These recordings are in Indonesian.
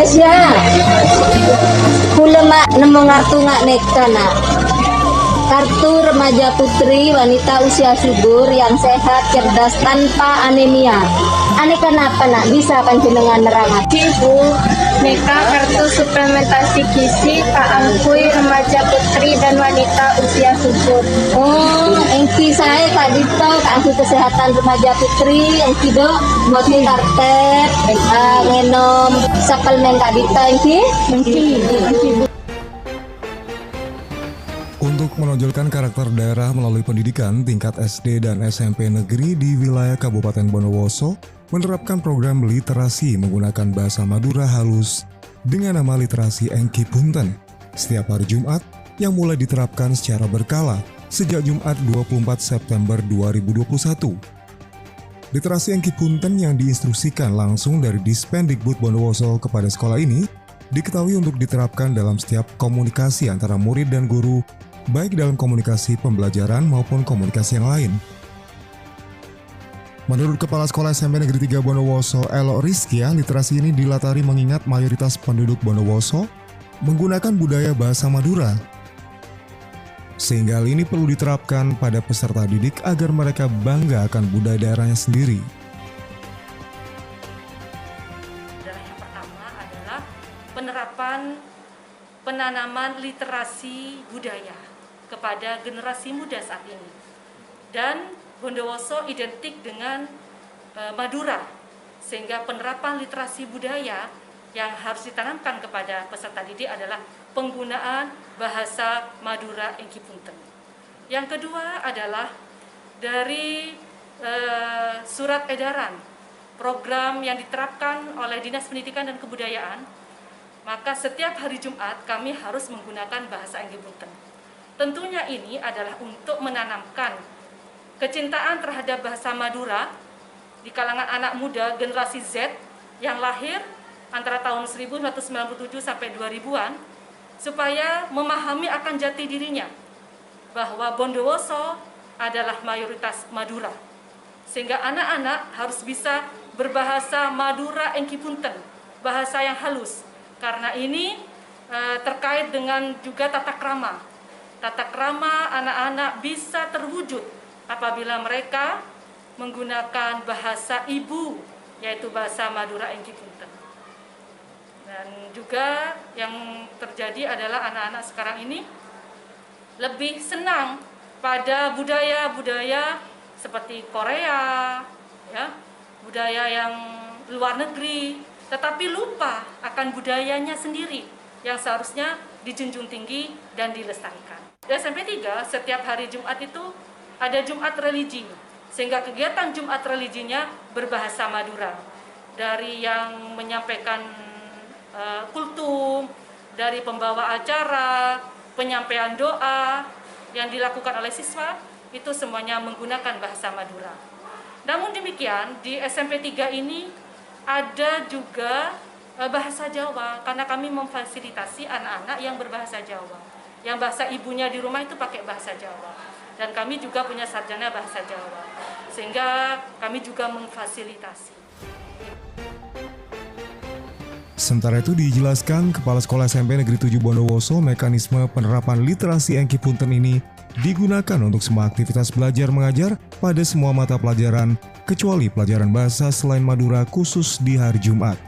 Indonesia. Kulema nemu ngartu ngak neka nak. Kartu remaja putri wanita usia subur yang sehat, cerdas, tanpa anemia. Ane kenapa nak bisa panjenengan nerangan? Ibu, neka kartu suplementasi gizi Pak Angkui remaja putri dan wanita usia subur. Oh, engki saya Kak Dito, Angki kesehatan remaja putri, engki do moti kartet, ngenom suplemen Kak Dito engki. Untuk menonjolkan karakter daerah melalui pendidikan, tingkat SD dan SMP negeri di wilayah Kabupaten Bondowoso menerapkan program literasi menggunakan bahasa Madura halus dengan nama literasi Engki Punten setiap hari Jumat yang mulai diterapkan secara berkala sejak Jumat 24 September 2021. Literasi Engki Punten yang diinstruksikan langsung dari Dispendikbud Bondowoso kepada sekolah ini diketahui untuk diterapkan dalam setiap komunikasi antara murid dan guru, baik dalam komunikasi pembelajaran maupun komunikasi yang lain. Menurut Kepala Sekolah SMP Negeri 3 Bondowoso, Elo Rizkia, literasi ini dilatari mengingat mayoritas penduduk Bondowoso menggunakan budaya bahasa Madura. Sehingga hal ini perlu diterapkan pada peserta didik agar mereka bangga akan budaya daerahnya sendiri. Yang pertama adalah penerapan penanaman literasi budaya kepada generasi muda saat ini. Dan Bondowoso identik dengan Madura, sehingga penerapan literasi budaya yang harus ditanamkan kepada peserta didik adalah penggunaan bahasa Madura Engki Punten. Yang kedua adalah dari surat edaran program yang diterapkan oleh Dinas Pendidikan dan Kebudayaan, maka setiap hari Jumat kami harus menggunakan bahasa Engki Punten. Tentunya ini adalah untuk menanamkan kecintaan terhadap bahasa Madura di kalangan anak muda generasi Z yang lahir antara tahun 1997 sampai 2000-an, supaya memahami akan jati dirinya bahwa Bondowoso adalah mayoritas Madura, sehingga anak-anak harus bisa berbahasa Madura Engki Punten, bahasa yang halus, karena ini terkait dengan juga tata krama. Tata krama anak-anak bisa terwujud apabila mereka menggunakan bahasa ibu, yaitu bahasa Madura Engki Punten. Dan juga yang terjadi adalah anak-anak sekarang ini lebih senang pada budaya-budaya seperti Korea, ya, budaya yang luar negeri, tetapi lupa akan budayanya sendiri yang seharusnya dijunjung tinggi dan dilestarikan. Di SMP 3 setiap hari Jumat itu ada Jumat religi, sehingga kegiatan Jumat religinya berbahasa Madura. Dari yang menyampaikan kultum, dari pembawa acara, penyampaian doa yang dilakukan oleh siswa, itu semuanya menggunakan bahasa Madura. Namun demikian, di SMP 3 ini ada juga bahasa Jawa, karena kami memfasilitasi anak-anak yang berbahasa Jawa. Yang bahasa ibunya di rumah itu pakai bahasa Jawa. Dan kami juga punya sarjana bahasa Jawa, sehingga kami juga memfasilitasi. Sementara itu dijelaskan Kepala Sekolah SMP Negeri 7 Bondowoso, mekanisme penerapan literasi Engki Punten ini digunakan untuk semua aktivitas belajar mengajar pada semua mata pelajaran, kecuali pelajaran bahasa selain Madura khusus di hari Jumat.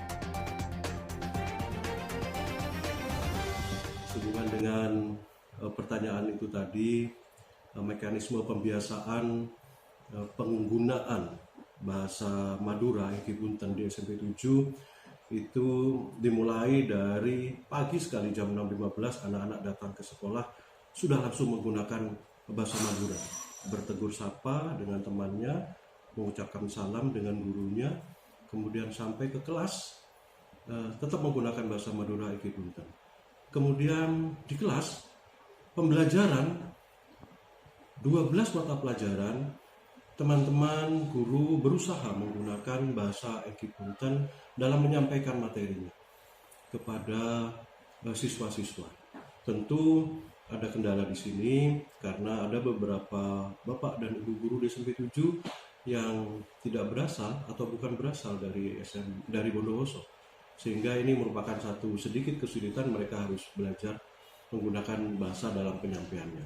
Sehubungan dengan pertanyaan itu tadi, mekanisme pembiasaan penggunaan bahasa Madura Engki Punten di SMP 7 itu dimulai dari pagi sekali jam 6.15 anak-anak datang ke sekolah sudah langsung menggunakan bahasa Madura, bertegur sapa dengan temannya, mengucapkan salam dengan gurunya, kemudian sampai ke kelas tetap menggunakan bahasa Madura Engki Punten. Kemudian di kelas pembelajaran 12 mata pelajaran, teman-teman guru berusaha menggunakan bahasa Engki Punten dalam menyampaikan materinya kepada siswa-siswa. Tentu ada kendala di sini karena ada beberapa bapak dan ibu guru di SMP 7 yang tidak berasal atau bukan berasal dari Bondowoso, sehingga ini merupakan satu sedikit kesulitan, mereka harus belajar menggunakan bahasa dalam penyampaiannya.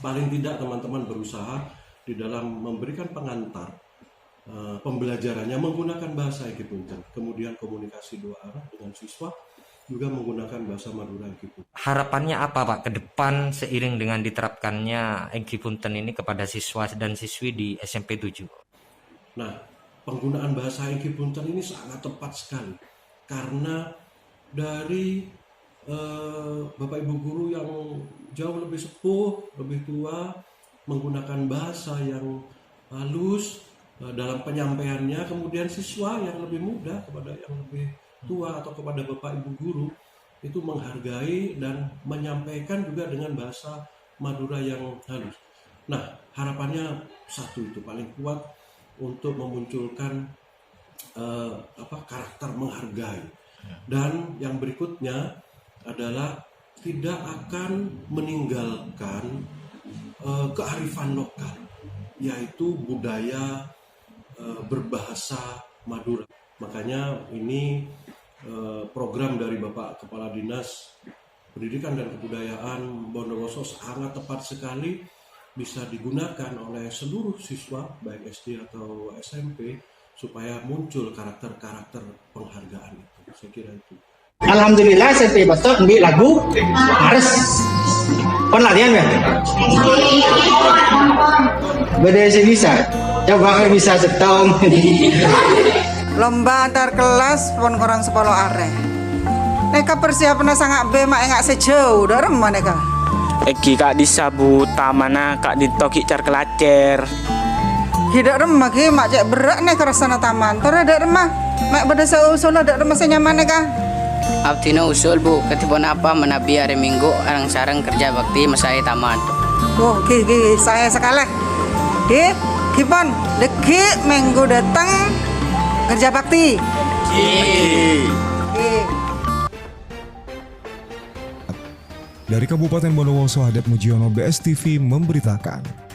Paling tidak teman-teman berusaha di dalam memberikan pengantar pembelajarannya menggunakan bahasa Eki Punten, kemudian komunikasi 2 arah dengan siswa juga menggunakan bahasa Madura Eki Punten. Harapannya apa Pak ke depan seiring dengan diterapkannya Eki Punten ini kepada siswa dan siswi di SMP 7? Nah, penggunaan bahasa Eki Punten ini sangat tepat sekali karena dari Bapak Ibu guru yang jauh lebih sepuh, lebih tua, menggunakan bahasa yang halus dalam penyampaiannya, kemudian siswa yang lebih muda kepada yang lebih tua atau kepada Bapak Ibu guru itu menghargai dan menyampaikan juga dengan bahasa Madura yang halus. Nah, harapannya satu itu paling kuat untuk memunculkan karakter menghargai. Dan yang berikutnya adalah tidak akan meninggalkan kearifan lokal, yaitu budaya berbahasa Madura. Makanya ini program dari Bapak Kepala Dinas Pendidikan dan Kebudayaan Bondowoso sangat tepat sekali, bisa digunakan oleh seluruh siswa baik SD atau SMP supaya muncul karakter-karakter penghargaan itu. Saya kira itu. Alhamdulillah saya betul ambil lagu harus kon latihan ya. Beda sih bisa. Coba bisa setahun. Lomba antar kelas pon orang sepuluh are. Neka persiapan sangat be mak enggak sejauh darem maneka. Eki kak disabu tamana kak ditoki car kelacer. Hidak remah ki mak cek berak nek rasana taman. Tora dak remah. Mak beda usul dak remah senyaman neka. Abtino usul bu, ketipun apa menabi hari Minggu arang sarang kerja bakti mesai taman. Oh, saya sekali. Kipon, deki minggu datang kerja bakti. Dari Kabupaten Bondowoso, Hadap Mujiono, BSTV memberitakan.